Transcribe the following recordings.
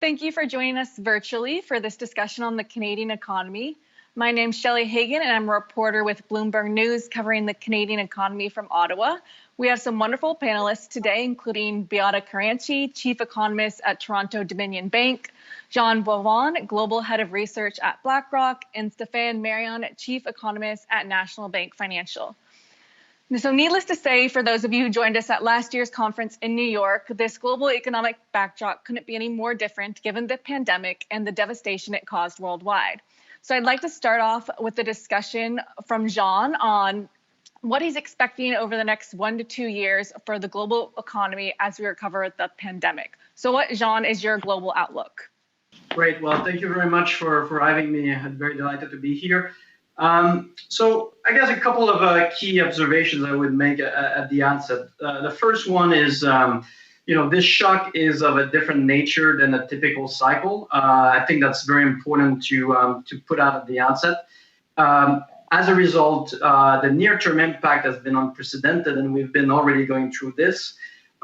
Thank you for joining us virtually for this discussion on the Canadian economy. My name's Shelly Hagan, and I'm a reporter with Bloomberg News covering the Canadian economy from Ottawa. We have some wonderful panelists today, including Beata Caranci, Chief Economist at Toronto Dominion Bank, Jean Boivin, Global Head of Research at BlackRock, and Stéfane Marion, Chief Economist at National Bank Financial. So needless to say, for those of you who joined us at last year's conference in New York, this global economic backdrop couldn't be any more different given the pandemic and the devastation it caused worldwide. So I'd like to start off with a discussion from Jean on what he's expecting over the next 1 to 2 years for the global economy as we recover the pandemic. So what, Jean, is your global outlook? Great. Well, thank you very much for having me. I'm very delighted to be here. So I guess a couple of key observations I would make at the outset. The first one is, this shock is of a different nature than a typical cycle. I think that's very important to put out at the outset. As a result, the near-term impact has been unprecedented, and we've been already going through this.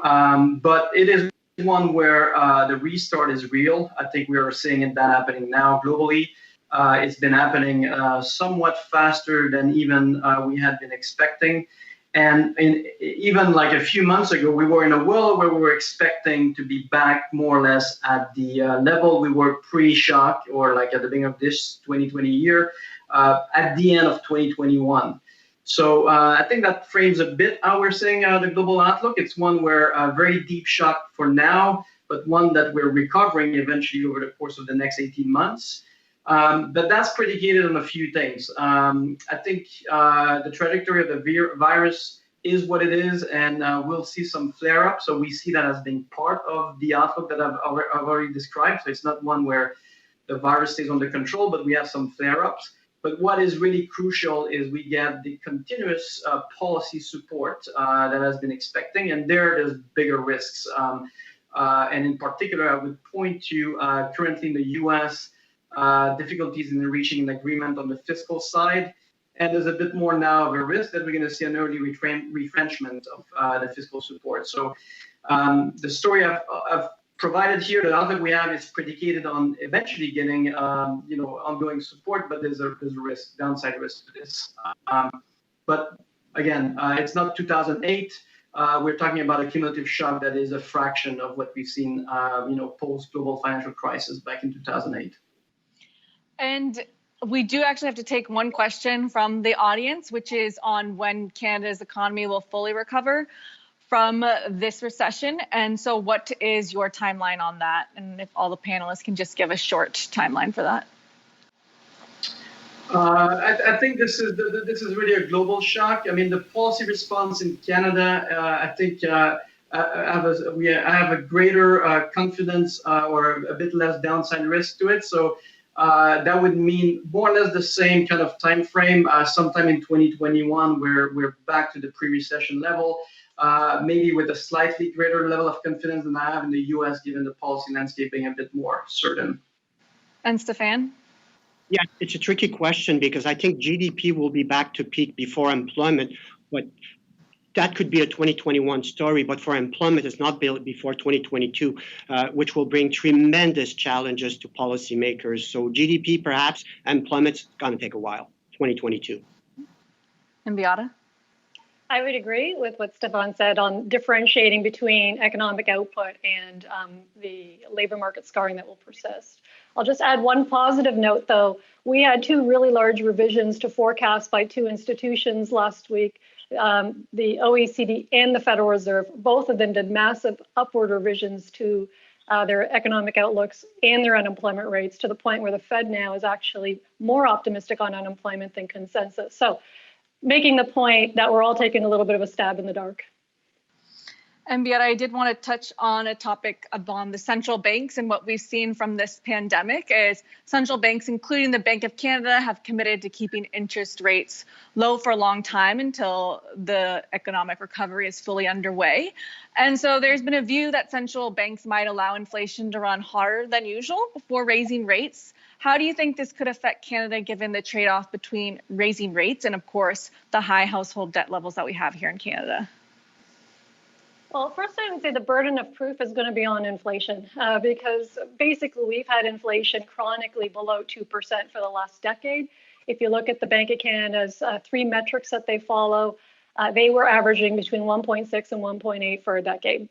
But it is one where the restart is real. I think we are seeing that happening now globally. It's been happening somewhat faster than even we had been expecting. And even like a few months ago, we were in a world where we were expecting to be back more or less at the level we were pre-shock, or like at the beginning of this 2020 year, at the end of 2021. So I think that frames a bit how we're seeing the global outlook. It's one where a very deep shock for now, but one that we're recovering eventually over the course of the next 18 months. But that's predicated on a few things. I think the trajectory of the virus is what it is, and we'll see some flare-up. So we see that as being part of the outlook that I've already described. So it's not one where the virus stays under control, but we have some flare-ups. But what is really crucial is we get the continuous policy support that has been expecting, and there's bigger risks. And in particular, I would point to currently in the U.S., difficulties in reaching an agreement on the fiscal side. And there's a bit more now of a risk that we're going to see an early retrenchment of the fiscal support. So the story I've provided here, the outlook we have is predicated on eventually getting ongoing support, but there's a risk, downside risk to this. But again, it's not 2008. We're talking about a cumulative shock that is a fraction of what we've seen, post-global financial crisis back in 2008. And we do actually have to take one question from the audience, which is on when Canada's economy will fully recover from this recession. And so what is your timeline on that? And if all the panelists can just give a short timeline for that. I think this is really a global shock. I mean, the policy response in Canada, I think I have a greater confidence or a bit less downside risk to it. So that would mean more or less the same kind of time frame, sometime in 2021, where we're back to the pre-recession level, maybe with a slightly greater level of confidence than I have in the U.S., given the policy landscape being a bit more certain. And Stéfane? Yeah, it's a tricky question because I think GDP will be back to peak before employment, but that could be a 2021 story, but for employment, it's not built before 2022, which will bring tremendous challenges to policymakers. So GDP, perhaps, employment's going to take a while, 2022. And Beata? I would agree with what Stéfane said on differentiating between economic output and the labor market scarring that will persist. I'll just add one positive note, though. We had two really large revisions to forecast by two institutions last week. The OECD and the Federal Reserve, both of them did massive upward revisions to their economic outlooks and their unemployment rates, to the point where the Fed now is actually more optimistic on unemployment than consensus. So making the point that we're all taking a little bit of a stab in the dark. And Beata, I did want to touch on a topic on the central banks, and what we've seen from this pandemic is central banks, including the Bank of Canada, have committed to keeping interest rates low for a long time until the economic recovery is fully underway. And so there's been a view that central banks might allow inflation to run harder than usual before raising rates. How do you think this could affect Canada, given the trade-off between raising rates and, of course, the high household debt levels that we have here in Canada? Well, first I would say the burden of proof is going to be on inflation because basically we've had inflation chronically below 2% for the last decade. If you look at the Bank of Canada's three metrics that they follow, they were averaging between 1.6 and 1.8 for a decade.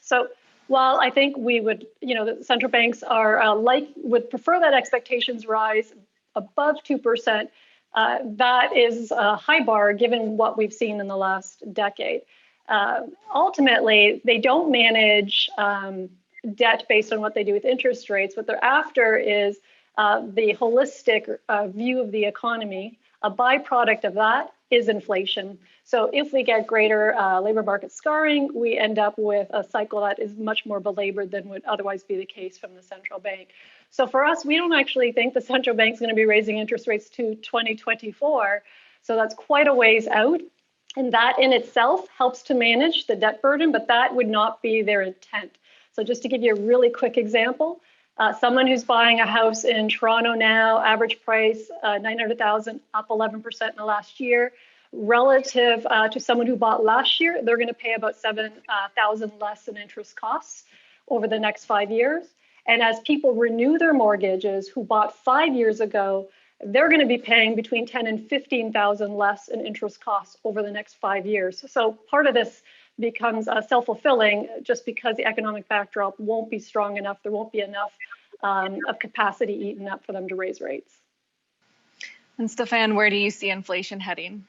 So while I think we would, the central banks are would prefer that expectations rise above 2%, that is a high bar given what we've seen in the last decade. Ultimately, they don't manage debt based on what they do with interest rates. What they're after is the holistic view of the economy. A byproduct of that is inflation. So if we get greater labor market scarring, we end up with a cycle that is much more belabored than would otherwise be the case from the central bank. So for us, we don't actually think the central bank is going to be raising interest rates to 2024. So that's quite a ways out. And that in itself helps to manage the debt burden, but that would not be their intent. So just to give you a really quick example, someone who's buying a house in Toronto now, average price $900,000, up 11% in the last year. Relative to someone who bought last year, they're going to pay about $7,000 less in interest costs over the next 5 years. And as people renew their mortgages who bought 5 years ago, they're going to be paying between $10,000 and $15,000 less in interest costs over the next 5 years. So part of this becomes self-fulfilling just because the economic backdrop won't be strong enough. There won't be enough of capacity eaten up for them to raise rates. And Stéfane, where do you see inflation heading?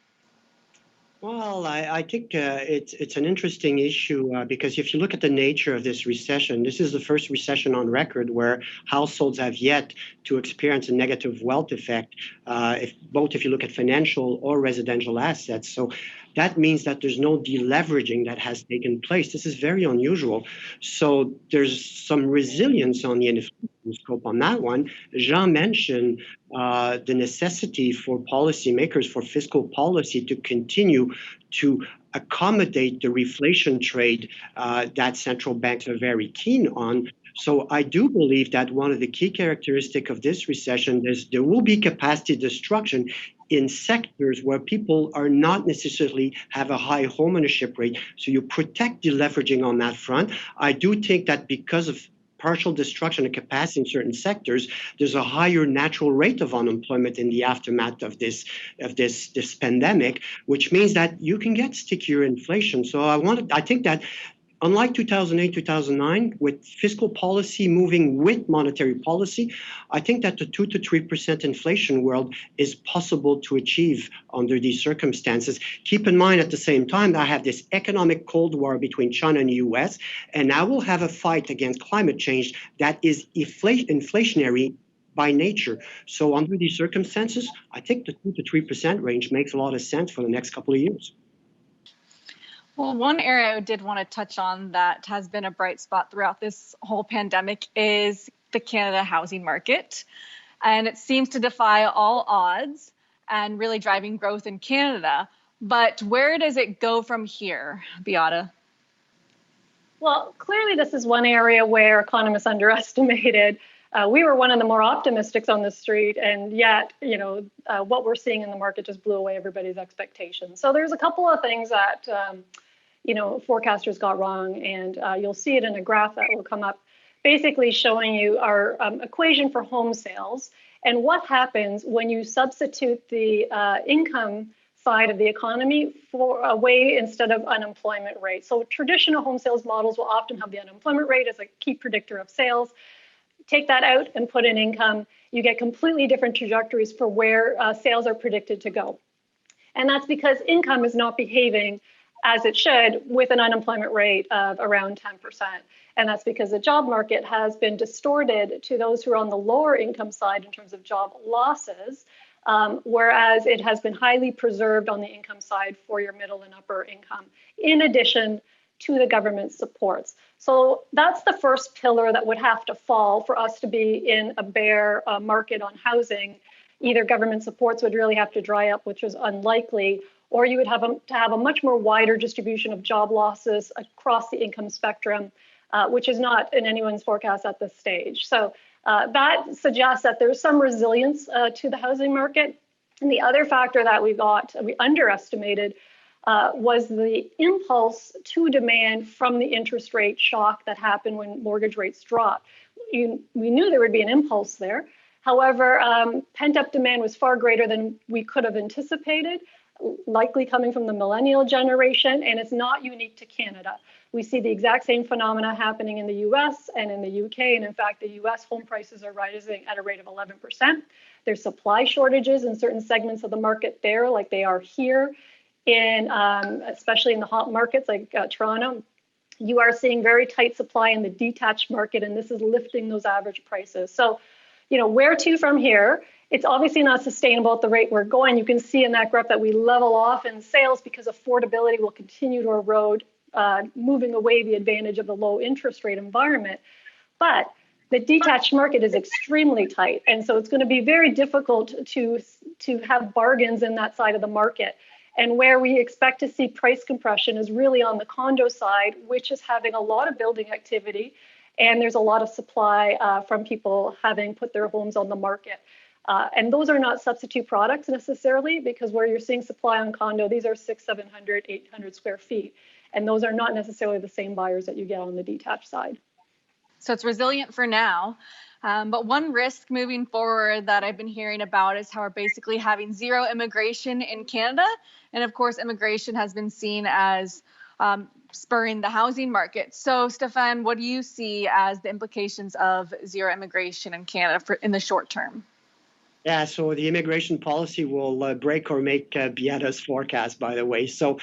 Well, I think it's an interesting issue because if you look at the nature of this recession, this is the first recession on record where households have yet to experience a negative wealth effect, if you look at financial or residential assets. So that means that there's no deleveraging that has taken place. This is very unusual. So there's some resilience on the inflation scope on that one. Jean mentioned the necessity for policymakers, for fiscal policy to continue to accommodate the reflation trade that central banks are very keen on. So I do believe that one of the key characteristics of this recession is there will be capacity destruction in sectors where people are not necessarily have a high home ownership rate. So you protect deleveraging on that front. I do think that because of partial destruction of capacity in certain sectors, there's a higher natural rate of unemployment in the aftermath of this pandemic, which means that you can get stickier inflation. So I think that unlike 2008, 2009, with fiscal policy moving with monetary policy, I think that the 2 to 3% inflation world is possible to achieve under these circumstances. Keep in mind at the same time, I have this economic Cold War between China and the US, and I will have a fight against climate change that is inflationary by nature. So under these circumstances, I think the 2 to 3% range makes a lot of sense for the next couple of years. Well, one area I did want to touch on that has been a bright spot throughout this whole pandemic is the Canada housing market. And it seems to defy all odds and really driving growth in Canada. But where does it go from here, Beata? Well, clearly this is one area where economists underestimated. We were one of the more optimists on the street, and yet, what we're seeing in the market just blew away everybody's expectations. So there's a couple of things that forecasters got wrong, and you'll see it in a graph that will come up, basically showing you our equation for home sales and what happens when you substitute the income side of the economy for a way instead of unemployment rate. So traditional home sales models will often have the unemployment rate as a key predictor of sales. Take that out and put in income, you get completely different trajectories for where sales are predicted to go. And that's because income is not behaving as it should with an unemployment rate of around 10%. And that's because the job market has been distorted to those who are on the lower income side in terms of job losses, whereas it has been highly preserved on the income side for your middle and upper income, in addition to the government supports. So that's the first pillar that would have to fall for us to be in a bear market on housing. Either government supports would really have to dry up, which is unlikely, or you would have to have a much more wider distribution of job losses across the income spectrum, which is not in anyone's forecast at this stage. So that suggests that there's some resilience to the housing market. And the other factor that we underestimated was the impulse to demand from the interest rate shock that happened when mortgage rates dropped. We knew there would be an impulse there. However, pent-up demand was far greater than we could have anticipated, likely coming from the millennial generation, and it's not unique to Canada. We see the exact same phenomena happening in the US and in the UK, and in fact, the US home prices are rising at a rate of 11%. There's supply shortages in certain segments of the market there, like they are here, especially in the hot markets like Toronto. You are seeing very tight supply in the detached market, and this is lifting those average prices. So, where to from here? It's obviously not sustainable at the rate we're going. You can see in that graph that we level off in sales because affordability will continue to erode, moving away the advantage of the low interest rate environment. But the detached market is extremely tight. And so it's going to be very difficult to have bargains in that side of the market. And where we expect to see price compression is really on the condo side, which is having a lot of building activity. And there's a lot of supply from people having put their homes on the market. And those are not substitute products necessarily, because where you're seeing supply on condo, these are 600, 700, 800 square feet. And those are not necessarily the same buyers that you get on the detached side. So it's resilient for now. But one risk moving forward that I've been hearing about is how we're basically having zero immigration in Canada. And of course, immigration has been seen as spurring the housing market. So Stéfane, what do you see as the implications of zero immigration in Canada in the short term? Yeah, so the immigration policy will break or make Beata's forecast, by the way. So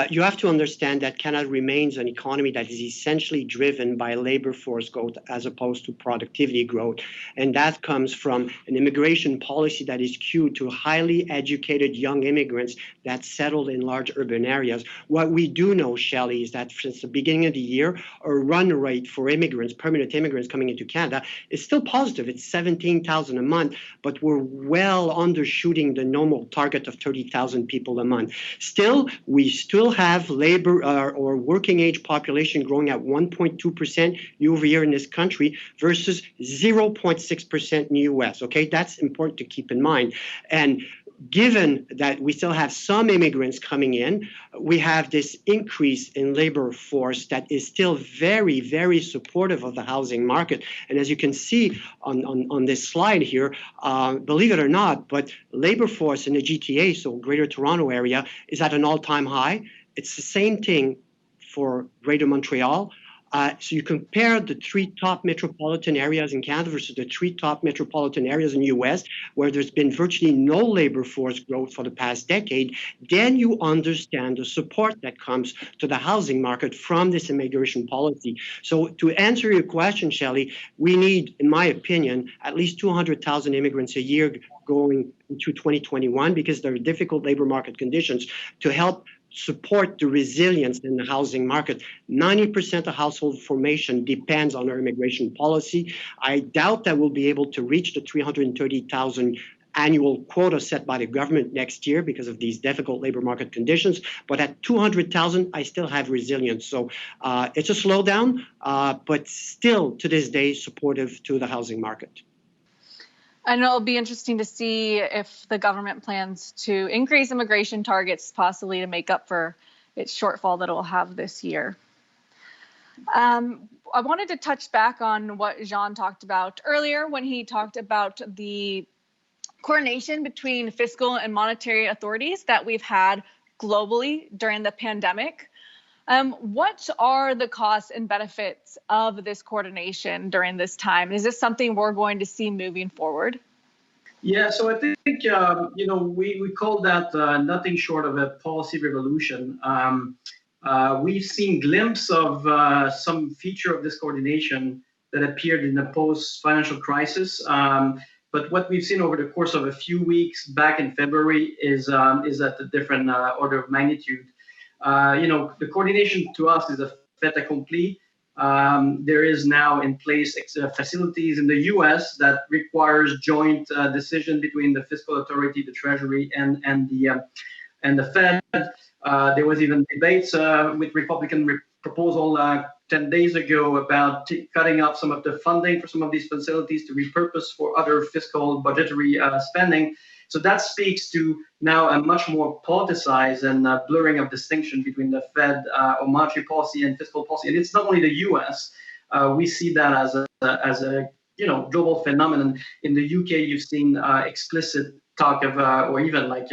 you have to understand that Canada remains an economy that is essentially driven by labor force growth as opposed to productivity growth. And that comes from an immigration policy that is skewed to highly educated young immigrants that settled in large urban areas. What we do know, Shelly, is that since the beginning of the year, our run rate for immigrants, permanent immigrants coming into Canada, is still positive. It's 17,000 a month, but we're well undershooting the normal target of 30,000 people a month. Still, we still have labor or working age population growing at 1.2% year over year in this country versus 0.6% in the US. Okay, that's important to keep in mind. And given that we still have some immigrants coming in, we have this increase in labor force that is still very, very supportive of the housing market. And as you can see on this slide here, believe it or not, but labor force in the GTA, so Greater Toronto area, is at an all-time high. It's the same thing for Greater Montreal. So you compare the three top metropolitan areas in Canada versus the three top metropolitan areas in the US, where there's been virtually no labor force growth for the past decade, then you understand the support that comes to the housing market from this immigration policy. So to answer your question, Shelly, we need, in my opinion, at least 200,000 immigrants a year going into 2021 because there are difficult labor market conditions to help support the resilience in the housing market. 90% of household formation depends on our immigration policy. I doubt that we'll be able to reach the 330,000 annual quota set by the government next year because of these difficult labor market conditions. But at 200,000, I still have resilience. So it's a slowdown, but still to this day supportive to the housing market. I know it'll be interesting to see if the government plans to increase immigration targets, possibly to make up for its shortfall that it will have this year. I wanted to touch back on what Jean talked about earlier when he talked about the coordination between fiscal and monetary authorities that we've had globally during the pandemic. What are the costs and benefits of this coordination during this time? Is this something we're going to see moving forward? Yeah, so I think we call that nothing short of a policy revolution. We've seen glimpses of some feature of this coordination that appeared in the post-financial crisis. But what we've seen over the course of a few weeks back in February is at a different order of magnitude. The coordination to us is a fait accompli. There is now in place facilities in the U.S. that requires joint decision between the fiscal authority, the Treasury, and the Fed. There was even debates with Republican proposal 10 days ago about cutting off some of the funding for some of these facilities to repurpose for other fiscal budgetary spending. So that speaks to now a much more politicized and blurring of distinction between the Fed or monetary policy and fiscal policy. And it's not only the U.S. We see that as a global phenomenon. In the UK, you've seen explicit talk of or even like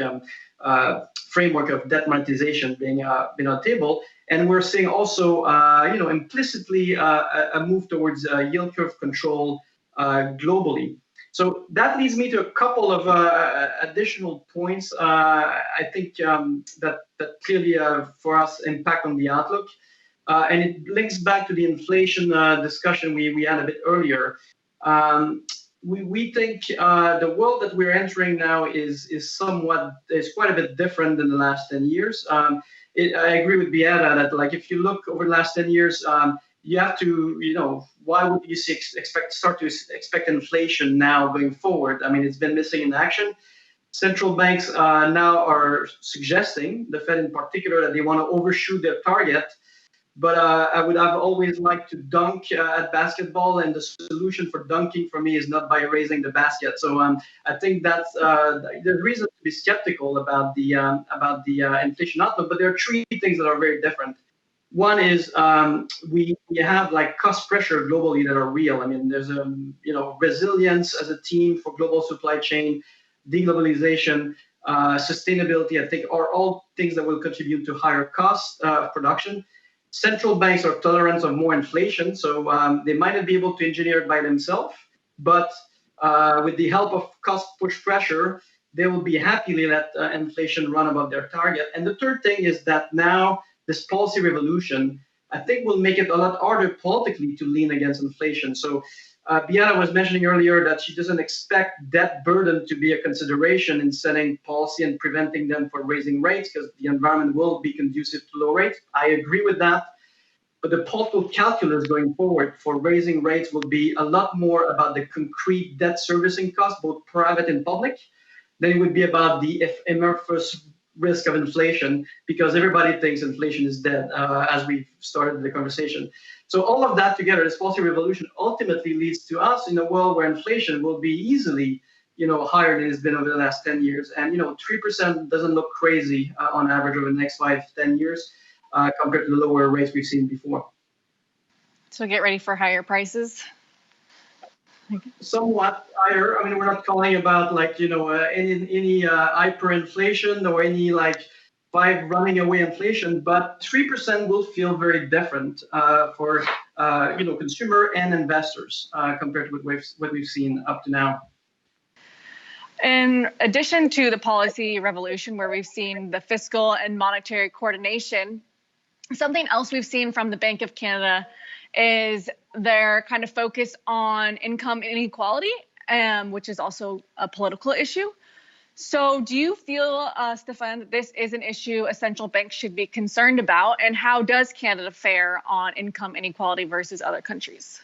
framework of debt monetization being on the table. And we're seeing also, implicitly a move towards yield curve control globally. So that leads me to a couple of additional points. I think that clearly for us impact on the outlook. And it links back to the inflation discussion we had a bit earlier. We think the world that we're entering now is quite a bit different than the last 10 years. I agree with Beata that, like, if you look over the last 10 years, you have to, why would you start to expect inflation now going forward? I mean, it's been missing in action. Central banks now are suggesting, the Fed in particular, that they want to overshoot their target. But I would have always liked to dunk at basketball, and the solution for dunking for me is not by raising the basket. So I think that's there's reason to be skeptical about the inflation outlook. But there are three things that are very different. One is we have like cost pressure globally that are real. I mean, there's resilience as a team for global supply chain, deglobalization, sustainability. I think are all things that will contribute to higher costs of production. Central banks are tolerant of more inflation, so they might not be able to engineer it by themselves, but with the help of cost push pressure, they will be happily let inflation run above their target. And the third thing is that now this policy revolution, I think, will make it a lot harder politically to lean against inflation. So Beata was mentioning earlier that she doesn't expect debt burden to be a consideration in setting policy and preventing them from raising rates because the environment will be conducive to low rates. I agree with that. But the political calculus going forward for raising rates will be a lot more about the concrete debt servicing costs, both private and public, than it would be about the amorphous risk of inflation, because everybody thinks inflation is dead as we started the conversation. So all of that together, this policy revolution ultimately leads to us in a world where inflation will be easily, higher than it's been over the last 10 years. And, 3% doesn't look crazy on average over the next 5-10 years compared to the lower rates we've seen before. So get ready for higher prices. Somewhat higher. I mean, we're not calling about any hyperinflation or any 5 running away inflation, but 3% will feel very different for consumer and investors compared to what we've seen up to now. In addition to the policy revolution, where we've seen the fiscal and monetary coordination, something else we've seen from the Bank of Canada is their kind of focus on income inequality, which is also a political issue. So do you feel, Stéfane, that this is an issue a central bank should be concerned about? And how does Canada fare on income inequality versus other countries?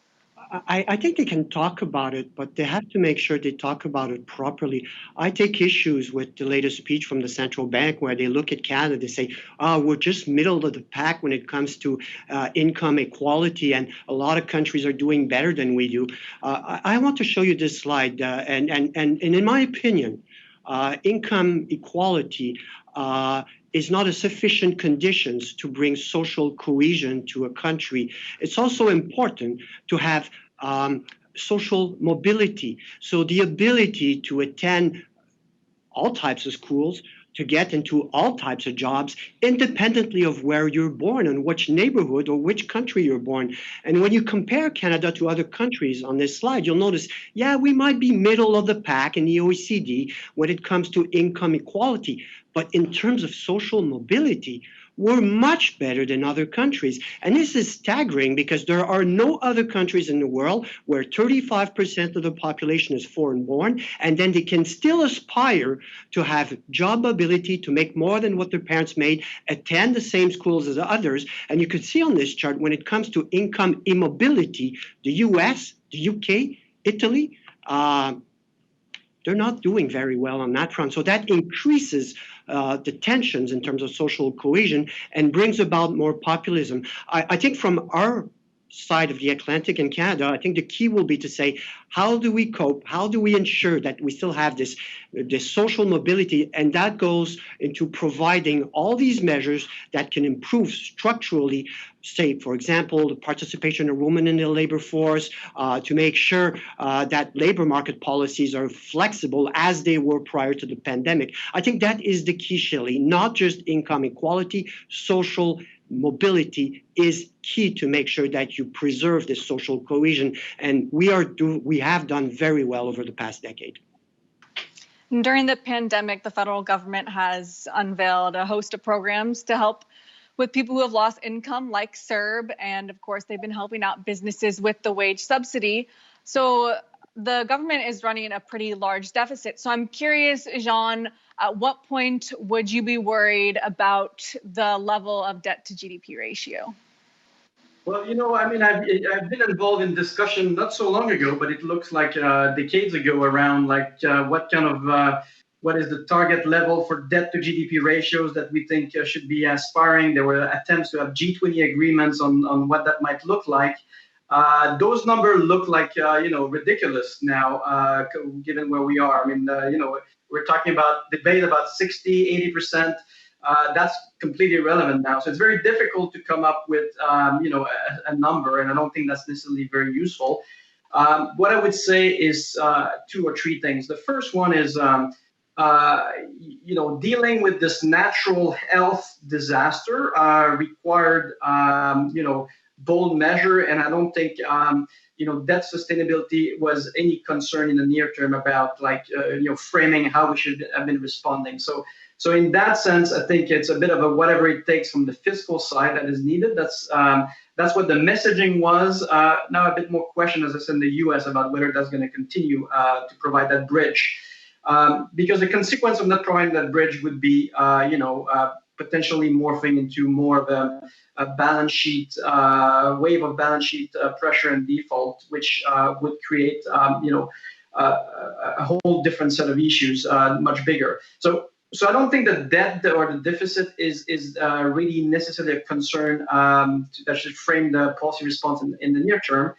I think they can talk about it, but they have to make sure they talk about it properly. I take issues with the latest speech from the central bank where they look at Canada, they say, we're just middle of the pack when it comes to income equality, and a lot of countries are doing better than we do. I want to show you this slide, and in my opinion, income equality is not a sufficient conditions to bring social cohesion to a country. It's also important to have social mobility. So the ability to attend all types of schools, to get into all types of jobs, independently of where you're born and which neighborhood or which country you're born. And when you compare Canada to other countries on this slide, you'll notice, we might be middle of the pack in the OECD when it comes to income equality. But in terms of social mobility, we're much better than other countries. And this is staggering because there are no other countries in the world where 35% of the population is foreign born, and then they can still aspire to have job mobility, to make more than what their parents made, attend the same schools as others. And you can see on this chart, when it comes to income immobility, the US, the UK, Italy, they're not doing very well on that front. So that increases the tensions in terms of social cohesion and brings about more populism. I think from our side of the Atlantic in Canada, I think the key will be to say, how do we cope? How do we ensure that we still have this social mobility? And that goes into providing all these measures that can improve structurally, say, for example, the participation of women in the labor force, to make sure that labor market policies are flexible as they were prior to the pandemic. I think that is the key, Shelly, not just income equality, social mobility is key to make sure that you preserve this social cohesion, and we have done very well over the past decade. During the pandemic, the federal government has unveiled a host of programs to help with people who have lost income, like CERB, and of course, they've been helping out businesses with the wage subsidy. So the government is running a pretty large deficit. So I'm curious, Jean, at what point would you be worried about the level of debt to GDP ratio? Well, I've been involved in discussion not so long ago, but it looks like decades ago around what is the target level for debt to GDP ratios that we think should be aspiring. There were attempts to have G20 agreements on what that might look like. Those numbers look like ridiculous now, given where we are. We're talking about debate about 60, 80%. That's completely irrelevant now. So it's very difficult to come up with a number, and I don't think that's necessarily very useful. What I would say is two or three things. The first one is dealing with this natural health disaster required bold measure, and I don't think debt sustainability was any concern in the near term about framing how we should have been responding. So in that sense, I think it's a bit of a whatever it takes from the fiscal side that is needed. That's what the messaging was. Now a bit more question, as I said, in the U.S. about whether that's going to continue to provide that bridge, because the consequence of not providing that bridge would be potentially morphing into more of a balance sheet wave of balance sheet pressure and default, which would create a whole different set of issues, much bigger. So I don't think the debt or the deficit is really necessarily a concern that should frame the policy response in the near term.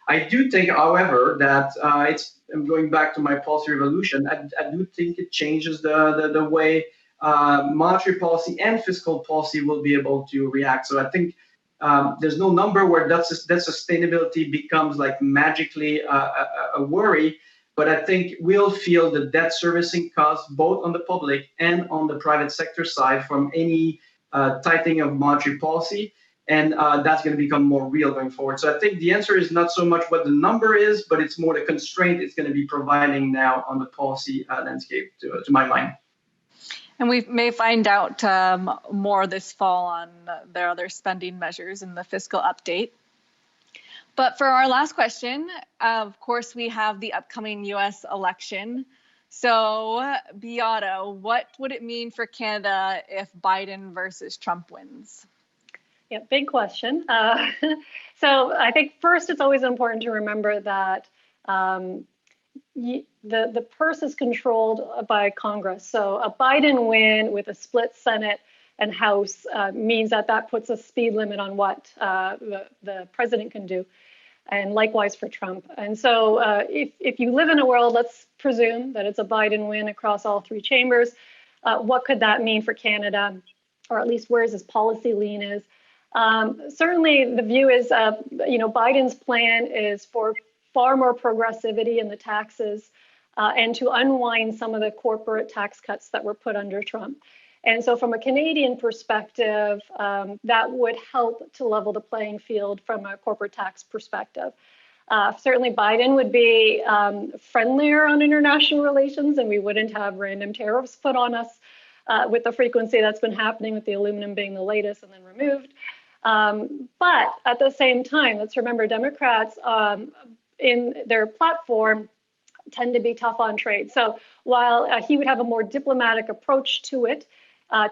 I do think, however, that I'm going back to my policy revolution. I do think it changes the way monetary policy and fiscal policy will be able to react. So I think there's no number where that sustainability becomes like magically a worry. But I think we'll feel the debt servicing costs both on the public and on the private sector side from any tightening of monetary policy. And that's going to become more real going forward. So I think the answer is not so much what the number is, but it's more the constraint it's going to be providing now on the policy landscape, to my mind. And we may find out more this fall on their other spending measures in the fiscal update. But for our last question, of course, we have the upcoming U.S. election. So, Beata, what would it mean for Canada if Biden versus Trump wins? Yeah, big question. So I think first it's always important to remember that the purse is controlled by Congress. So a Biden win with a split Senate and House means that puts a speed limit on what the president can do, and likewise for Trump. And so if you live in a world, let's presume that it's a Biden win across all three chambers, what could that mean for Canada, or at least where his policy lean is? Certainly the view is, Biden's plan is for far more progressivity in the taxes and to unwind some of the corporate tax cuts that were put under Trump. And so from a Canadian perspective, that would help to level the playing field from a corporate tax perspective. Certainly Biden would be friendlier on international relations, and we wouldn't have random tariffs put on us with the frequency that's been happening, with the aluminum being the latest and then removed. But at the same time, let's remember Democrats in their platform tend to be tough on trade. So while he would have a more diplomatic approach to it,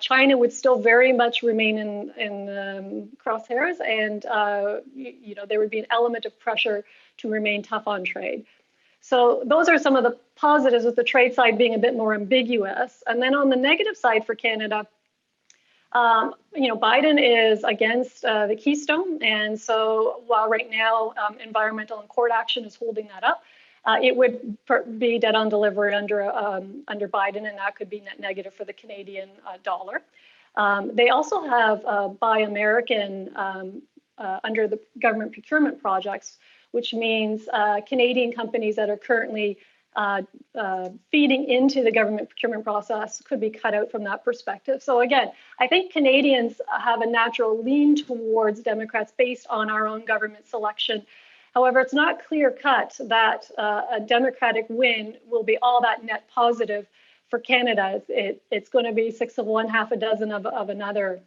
China would still very much remain in crosshairs, and there would be an element of pressure to remain tough on trade. So those are some of the positives, with the trade side being a bit more ambiguous. And then on the negative side for Canada, Biden is against the Keystone, and so while right now environmental and court action is holding that up, it would be dead on delivery under Biden, and that could be net negative for the Canadian dollar. They also have Buy American under the government procurement projects, which means Canadian companies that are currently feeding into the government procurement process could be cut out from that perspective. So again, I think Canadians have a natural lean towards Democrats based on our own government selection. However, it's not clear cut that a Democratic win will be all that net positive for Canada. It's going to be 6 of one, half a dozen of another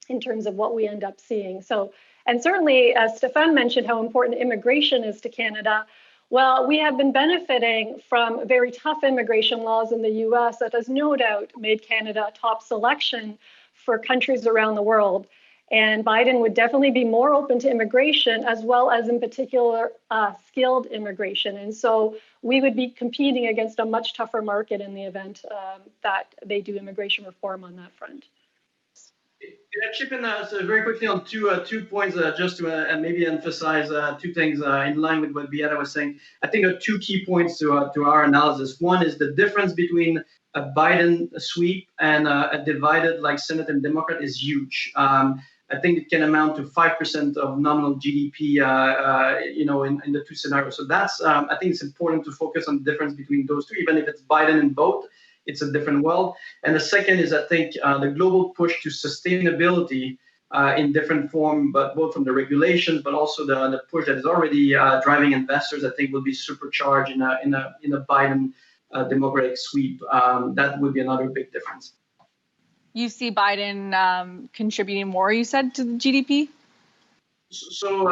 in terms of what we end up seeing. So, and certainly, as Stéfane mentioned, how important immigration is to Canada. Well, we have been benefiting from very tough immigration laws in the US that has no doubt made Canada a top selection for countries around the world. And Biden would definitely be more open to immigration, as well as in particular skilled immigration. And so we would be competing against a much tougher market in the event that they do immigration reform on that front. Can I chip in very quickly on two points just to maybe emphasize two things in line with what Beata was saying. I think there are two key points to our analysis. One is the difference between a Biden sweep and a divided like Senate and Democrat is huge. I think it can amount to 5% of nominal GDP, in the two scenarios. So that's I think it's important to focus on the difference between those two, even if it's Biden in both. It's a different world. And the second is, I think, the global push to sustainability in different form, but both from the regulations, but also the push that is already driving investors, I think will be supercharged in a Biden Democratic sweep. That would be another big difference. You see Biden contributing more, you said, to the GDP? So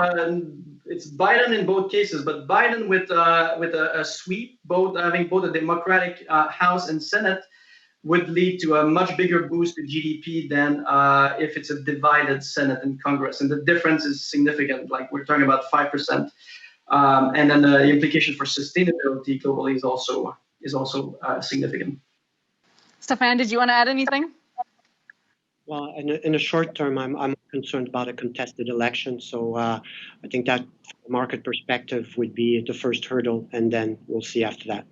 it's Biden in both cases, but Biden with a sweep, having both a Democratic House and Senate, would lead to a much bigger boost to GDP than if it's a divided Senate and Congress. And the difference is significant. Like we're talking about 5%, and then the implication for sustainability globally is also significant. Stéfane, did you want to add anything? Well, in the short term, I'm concerned about a contested election. So I think that from a market perspective would be the first hurdle, and then we'll see after that.